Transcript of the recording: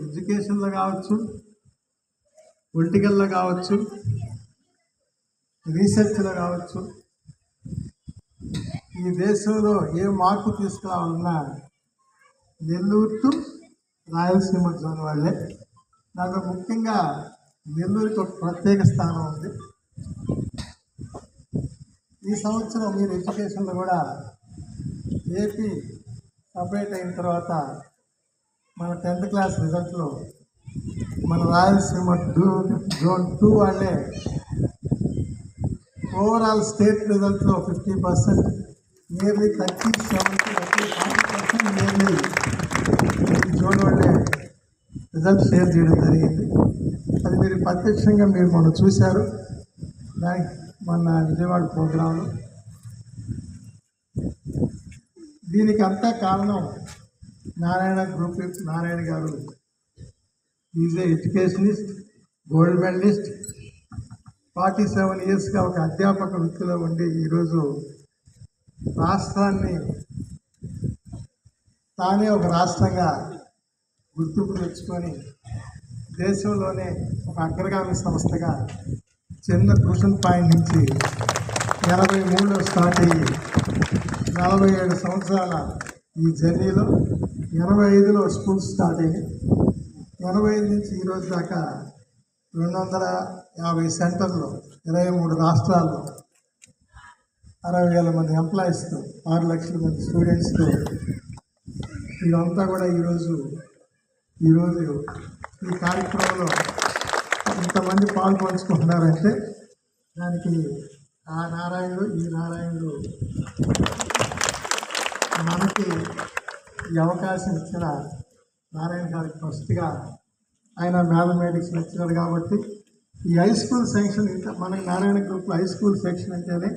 ఎడ్యుకేషన్లో కావచ్చు, పొలిటికల్లో కావచ్చు, రీసెర్చ్లో కావచ్చు, ఈ దేశంలో ఏ మార్పు తీసుకురావాలన్నా నెల్లూరు టు రాయలసీమ జోన్ వాళ్ళే. దాంట్లో ముఖ్యంగా నెల్లూరుకి ఒక ప్రత్యేక స్థానం ఉంది. ఈ సంవత్సరం మీరు ఎడ్యుకేషన్లో కూడా ఏపీ సపరేట్ అయిన తర్వాత మన 10th క్లాస్ రిజల్ట్లో మన రాయలసీమ జోన్ 2 వాళ్ళే ఓవరాల్ స్టేట్ రిజల్ట్లో 50%, నియర్లీ 40% నియర్లీ ఈ జోన్ వాళ్ళే రిజల్ట్ షేర్ చేయడం జరిగింది. అది మీరు ప్రత్యక్షంగా మొన్న చూశారు మొన్న విజయవాడ ప్రోగ్రాంలో. దీనికి అంతా కారణం నారాయణ గ్రూప్. నారాయణ గారు is a educationist, gold medalist, 47 ఇయర్స్గా ఒక అధ్యాపక వృత్తిలో ఉండి ఈరోజు రాష్ట్రాన్ని తానే ఒక రాష్ట్రంగా గుర్తింపు తెచ్చుకొని దేశంలోనే ఒక అగ్రగామి సంస్థగా చిన్న ట్యూషన్ పాయింట్ నుంచి 83లో స్టార్ట్ అయ్యి 47 సంవత్సరాల ఈ జర్నీలో 85లో స్కూల్ స్టార్ట్ అయ్యి 85 నుంచి ఈరోజు దాకా 250 సెంటర్లు, 23 రాష్ట్రాల్లో 60,000 మంది ఎంప్లాయీస్తో, 6 లక్షల మంది స్టూడెంట్స్తో ఇదంతా కూడా ఈరోజు ఈ కార్యక్రమంలో ఇంతమంది పాల్పంచుకుంటున్నారంటే దానికి ఆ నారాయణుడు, ఈ నారాయణుడు మనకి ఈ అవకాశం ఇచ్చిన నారాయణ గారికి ఫస్ట్గా, ఆయన మ్యాథమెటిక్స్ లెక్చరర్ కాబట్టి ఈ హై స్కూల్ సెక్షన్, ఇంకా మనకి నారాయణ గ్రూప్లో హై స్కూల్ సెక్షన్ అంటేనే